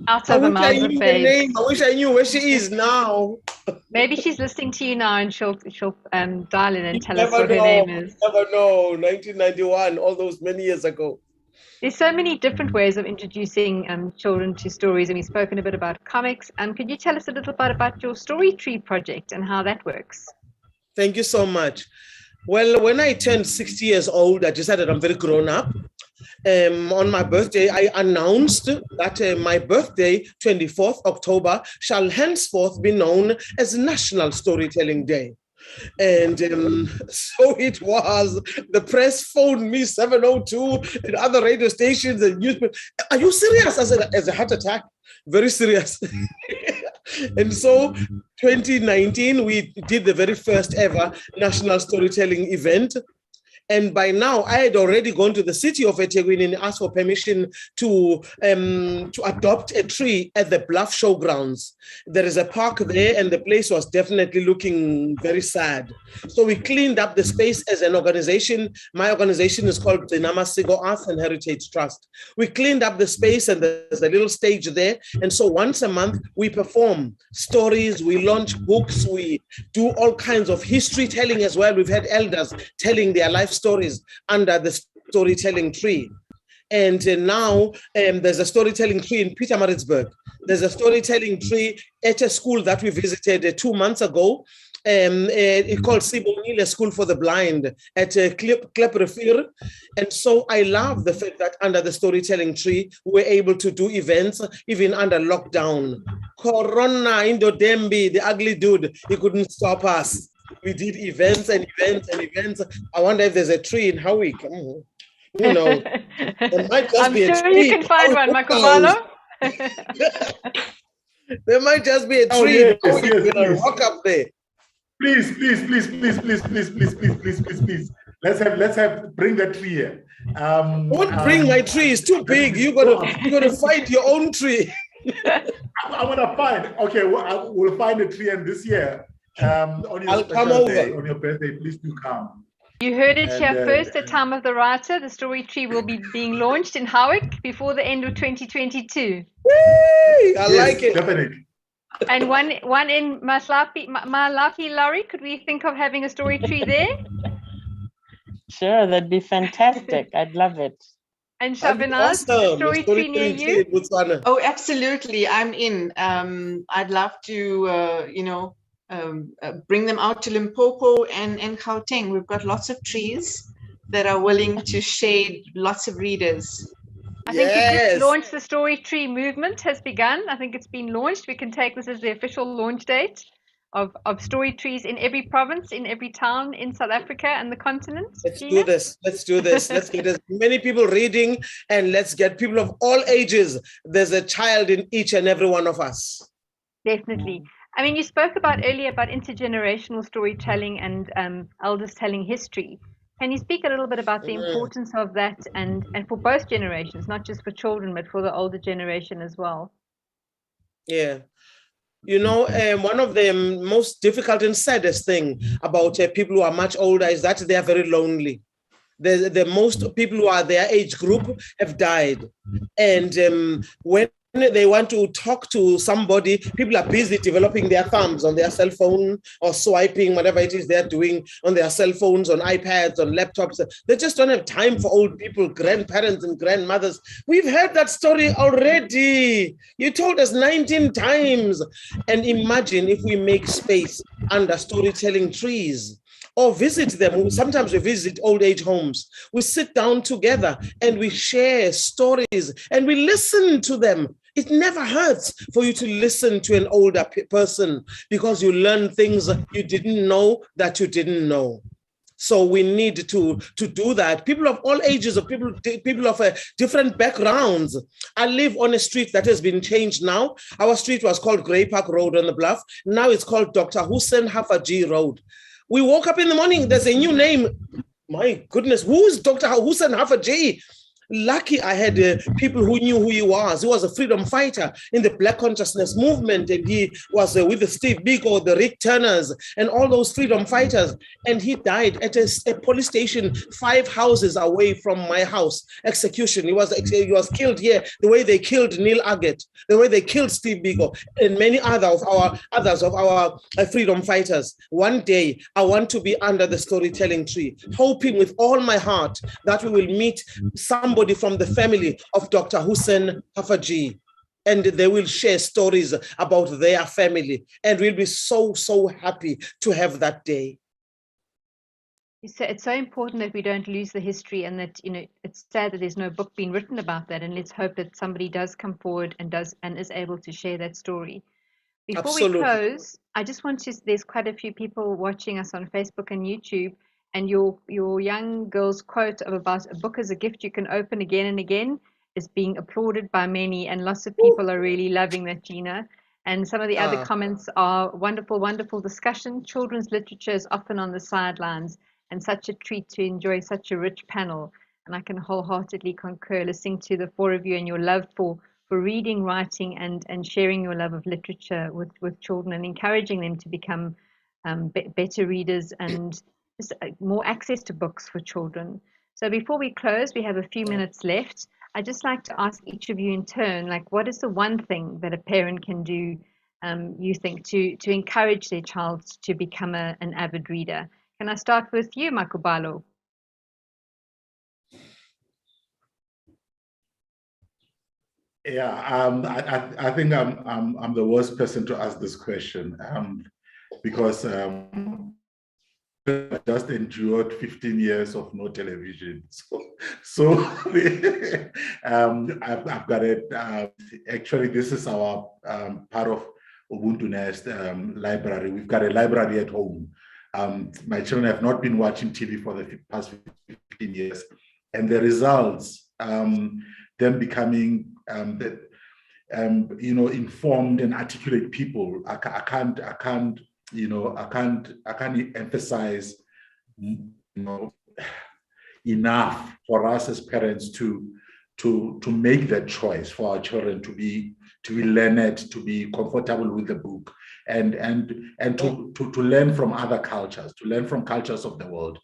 Out of the mouth of babes. I wish I knew where she is now. Maybe she's listening to you now and she'll dial in and tell us what her name is. Never know. 1991, all those many years ago. There's so many different ways of introducing children to stories, and we've spoken a bit about comics. Could you tell us a little bit about your Story Tree project and how that works? Thank you so much. Well, when I turned 60 years old, I decided I'm very grown up. On my birthday, I announced that my birthday, 24th October, shall henceforth be known as National Storytelling Day. And so it was. The press phoned me 702 and other radio stations and newspapers. Are you serious? I said, as a heart attack, very serious. And so 2019, we did the very first ever National Storytelling event. And by now, I had already gone to the city of eThekwini and asked for permission to adopt a tree at the Bluff Showgrounds. There is a park there, and the place was definitely looking very sad. So we cleaned up the space as an organization. My organization is called the Namasiko Arts and Heritage Trust. We cleaned up the space, and there's a little stage there. And so once a month, we perform stories, we launch books, we do all kinds of history telling as well. We've had elders telling their life stories under the storytelling tree. And now there's a storytelling tree in Pietermaritzburg. There's a storytelling tree at a school that we visited 2 months ago. It's called Sibonile School for the Blind at Kleprivier. And so I love the fact that under the storytelling tree, we're able to do events even under lockdown. Corona, Indodembi, the ugly dude, he couldn't stop us. We did events and events and events. I wonder if there's a tree in Howick. You know, there might just be a tree. I'm sure you can find one, Makhubalo. There might just be a tree. Yes, We're gonna walk up there. Please. Let's have bring that tree here. Don't bring my tree. It's too big. You're gonna find your own tree. I'm gonna find. Okay, we'll find a tree, and this year, on your I'll come over. On your birthday, please do come. You heard it here first at Time of the Writer. The story tree will be being launched in Howick before the end of 2022. I like it. Definitely. And one in Malapi, Lauri. Could we think of having a story tree there? Sure, that'd be fantastic. I'd love it. And Shafinaaz, awesome. story tree near you? Oh, absolutely. I'm in. I'd love to, bring them out to Limpopo and Gauteng. We've got lots of trees that are willing to shade lots of readers. I think you just launched the story tree movement has begun. I think it's been launched. We can take this as the official launch date of story trees in every province, in every town in South Africa and the continent. Let's do this. Let's get as many people reading, and let's get people of all ages. There's a child in each and every one of us. Definitely. I mean, you spoke earlier about intergenerational storytelling and elders telling history. Can you speak a little bit about the importance of that and for both generations, not just for children, but for the older generation as well? Yeah. You know, one of the most difficult and saddest thing about people who are much older is that they are very lonely. The most people who are their age group have died. And when they want to talk to somebody, people are busy developing their thumbs on their cell phone or swiping, whatever it is they're doing on their cell phones, on iPads, on laptops. They just don't have time for old people, grandparents and grandmothers. We've heard that story already. You told us 19 times. And imagine if we make space under storytelling trees, or visit them. Sometimes we visit old age homes. We sit down together and we share stories and we listen to them. It never hurts for you to listen to an older person because you learn things you didn't know that you didn't know. So we need to do that. People of all ages, of people of different backgrounds. I live on a street that has been changed now. Our street was called Grey Park Road on the Bluff. Now it's called Dr. Hussein Hafaji Road. We woke up in the morning, there's a new name. My goodness, who's Dr. Hussein Hafaji? Lucky I had people who knew who he was. He was a freedom fighter in the Black consciousness movement, and he was with the Steve Biko, the Rick Turners, and all those freedom fighters. And he died at a police station 5 houses away from my house. Execution. He was killed here the way they killed Neil Agate, the way they killed Steve Biko, and many others of our freedom fighters. One day I want to be under the storytelling tree, hoping with all my heart that we will meet somebody from the family of Dr. Hussein Hafaji, and they will share stories about their family, and we'll be so happy to have that day. It's so important that we don't lose the history, and that, you know, it's sad that there's no book being written about that, and let's hope that somebody does come forward and is able to share that story. Before Absolutely. we close, I just want to, there's quite a few people watching us on Facebook and YouTube, and your young girl's quote about a book as a gift you can open again and again is being applauded by many, and lots of people are really loving that, Gcina. And some of the other comments are wonderful, wonderful discussion. Children's literature is often on the sidelines, and such a treat to enjoy such a rich panel. And I can wholeheartedly concur, listening to the four of you and your love for reading, writing, and sharing your love of literature with children and encouraging them to become better readers and just more access to books for children. So before we close, we have a few minutes left. I'd just like to ask each of you in turn, like, what is the one thing that a parent can do, you think, to encourage their child to become an avid reader? Can I start with you, Makhubalo? Yeah, I think I'm the worst person to ask this question because I just endured 15 years of no television. So I've got it. Actually, this is our part of Ubuntu Nest library. We've got a library at home. My children have not been watching TV for the past 15 years, and the results, them becoming informed and articulate people. I can't emphasize enough for us as parents to make that choice for our children to be learned, to be comfortable with the book, and to learn from other cultures, to learn from cultures of the world,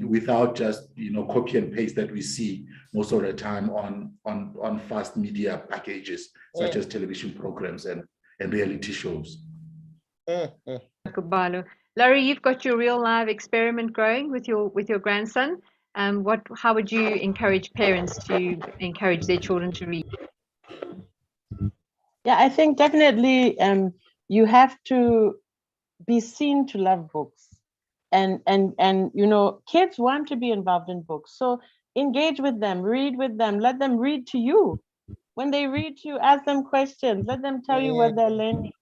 without just copy and paste that we see most of the time on fast media packages such as television programs and reality shows. Lauri, you've got your real live experiment growing with your grandson. How would you encourage parents to encourage their children to read? Yeah, I think definitely you have to be seen to love books, and kids want to be involved in books. So engage with them, read with them, let them read to you. When they read to you, ask them questions, let them tell you what they're learning.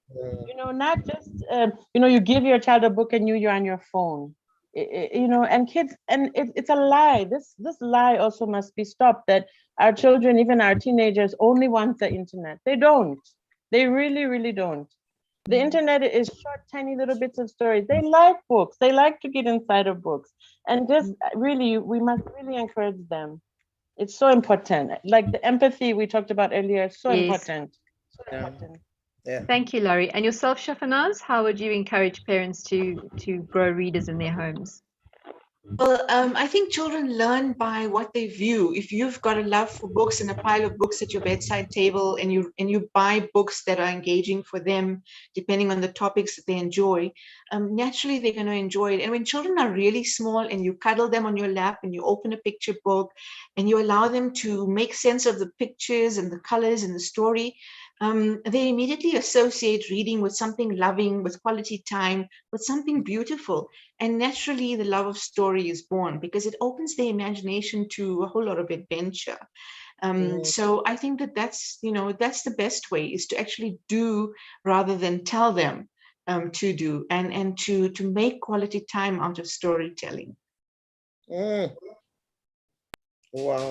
Not just you give your child a book and you're on your phone. And kids, and it's a lie. This lie also must be stopped, that our children, even our teenagers, only want the internet. They don't. They really, really don't. The internet is short, tiny little bits of stories. They like books. They like to get inside of books. And just really, we must really encourage them. It's so important. Like the empathy we talked about earlier, so important. So important. Yeah. Thank you, Lauri. And yourself, Shafinaaz, how would you encourage parents to grow readers in their homes? Well, I think children learn by what they view. If you've got a love for books and a pile of books at your bedside table, and you buy books that are engaging for them, depending on the topics that they enjoy, naturally they're going to enjoy it. And when children are really small and you cuddle them on your lap and you open a picture book and you allow them to make sense of the pictures and the colors and the story, they immediately associate reading with something loving, with quality time, with something beautiful. And naturally, the love of story is born because it opens their imagination to a whole lot of adventure. So I think that's the best way, is to actually do rather than tell them to do, and to make quality time out of storytelling. Wow.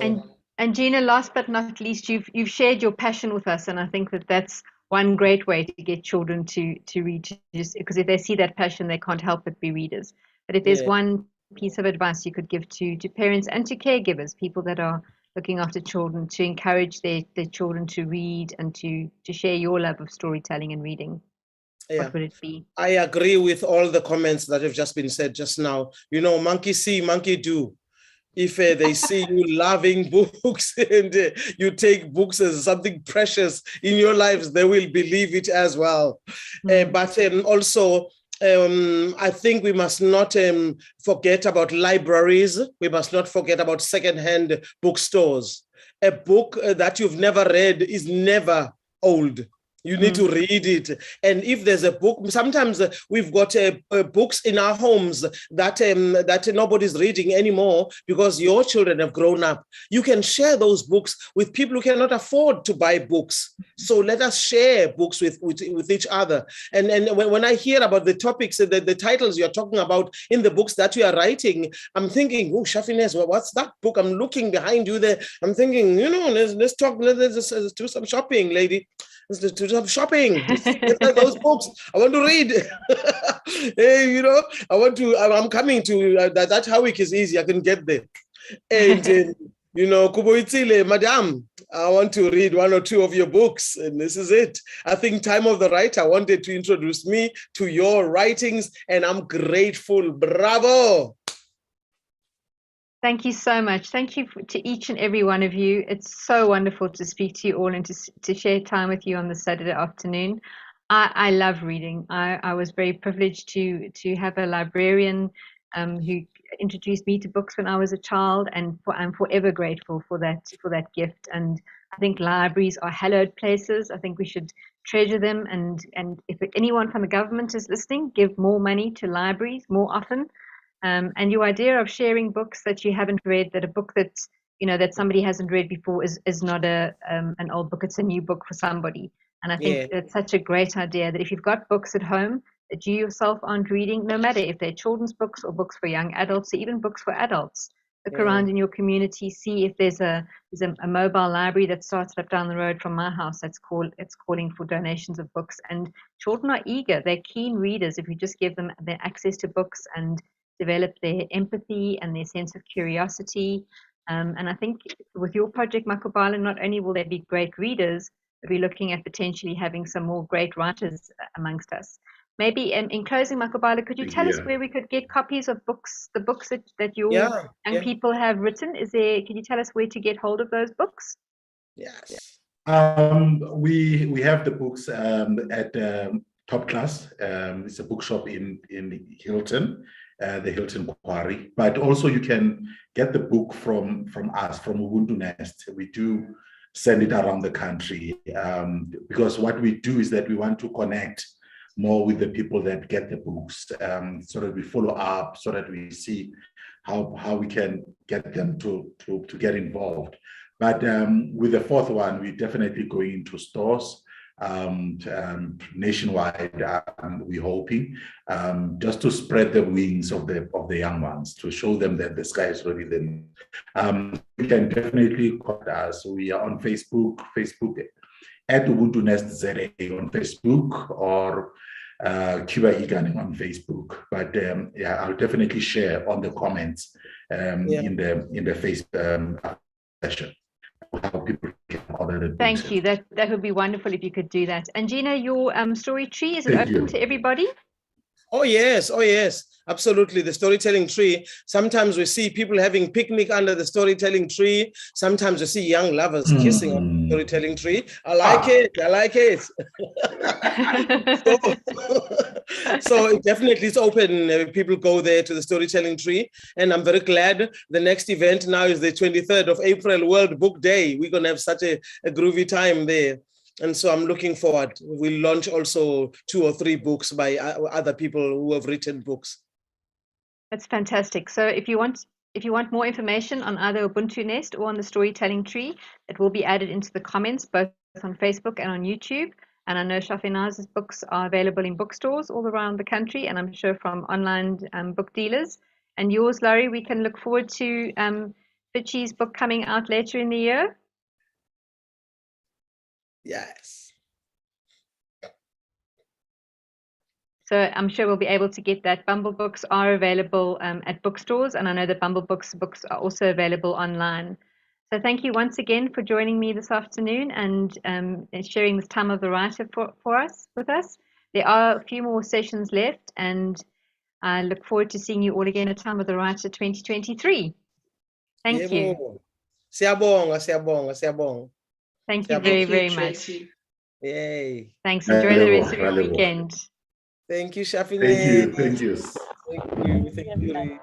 And Gcina, last but not least, you've shared your passion with us, and I think that's one great way to get children to read, just because if they see that passion, they can't help but be readers. But if there's one piece of advice you could give to parents and to caregivers, people that are looking after children, to encourage their children to read and to share your love of storytelling and reading, what would it be? I agree with all the comments that have just been said just now. Monkey see, monkey do. If they see you loving books and you take books as something precious in your lives, they will believe it as well. But also, I think we must not forget about libraries. We must not forget about secondhand bookstores. A book that you've never read is never old. You need to read it. And if there's a book, sometimes we've got books in our homes that nobody's reading anymore because your children have grown up. You can share those books with people who cannot afford to buy books. So let us share books with each other. And when I hear about the topics, the titles you're talking about in the books that you are writing, I'm thinking, oh, Shafinaaz, what's that book? I'm looking behind you there. I'm thinking, let's talk, let's do some shopping, lady. to stop shopping, to get those books. I want to read. Hey, you know, I'm coming to, that week is easy. I can get there. And, you know, Kubuitsile, Madam, I want to read 1 or 2 of your books, and this is it. I think Time of the Writer wanted to introduce me to your writings, and I'm grateful. Bravo. Thank you so much. Thank you to each and every one of you. It's so wonderful to speak to you all and to share time with you on this Saturday afternoon. I love reading. I was very privileged to have a librarian who introduced me to books when I was a child, and I'm forever grateful for that gift. And I think libraries are hallowed places. I think we should treasure them. And if anyone from the government is listening, give more money to libraries more often. And your idea of sharing books that you haven't read, that a book that that somebody hasn't read before is not an old book, it's a new book for somebody. And I think it's such a great idea that if you've got books at home that you yourself aren't reading, no matter if they're children's books or books for young adults or even books for adults, look around in your community, see if there's a mobile library that started up down the road from my house it's calling for donations of books. And children are eager, they're keen readers if you just give them their access to books and develop their empathy and their sense of curiosity. And I think with your project, Makhubalo, not only will there be great readers, but we're looking at potentially having some more great writers amongst us. Maybe in closing, Makhubalo, could you tell us where we could get copies of books, the books that your young people have written? Can you tell us where to get hold of those books? Yes. We have the books at Top Class. It's a bookshop in Hilton. The Hilton Quarry, but also you can get the book from us, from Ubuntu Nest. We do send it around the country because what we do is that we want to connect more with the people that get the books, so that we follow up, so that we see how we can get them to get involved. But with the 4th one, we're definitely going into stores nationwide. We're hoping just to spread the wings of the young ones, to show them that the sky is really the limit. You can definitely contact us. We are on Facebook at Ubuntu Nest ZA on Facebook, or Makhubalo Ikaneng on Facebook. But I'll definitely share on the comments in the Facebook session. How people can order it. Thank you. That would be wonderful if you could do that. And Gcina, your story tree, is it open to everybody? Oh yes, absolutely. The storytelling tree. Sometimes we see people having picnic under the storytelling tree. Sometimes we see young lovers kissing on the storytelling tree. I like it. So it definitely is open. People go there to the storytelling tree. And I'm very glad the next event now is the 23rd of April, World Book Day. We're going to have such a groovy time there. And so I'm looking forward. We'll launch also 2 or 3 books by other people who have written books. That's fantastic. So if you want more information on either Ubuntu Nest or on the storytelling tree, it will be added into the comments both on Facebook and on YouTube. And I know Shafinaaz's books are available in bookstores all around the country, and I'm sure from online book dealers. And yours, Lauri, we can look forward to Fichi's book coming out later in the year. Yes. So I'm sure we'll be able to get that. Bumble books are available at bookstores, and I know that Bumble books are also available online. So thank you once again for joining me this afternoon and sharing this time of the writer with us. There are a few more sessions left, and I look forward to seeing you all again at Time of the Writer 2023. Thank you. Siyabonga. Thank you very, very much. Yay. Thanks. Enjoy the rest of your weekend. Thank you, Shafinaaz. Thank you. Thank you.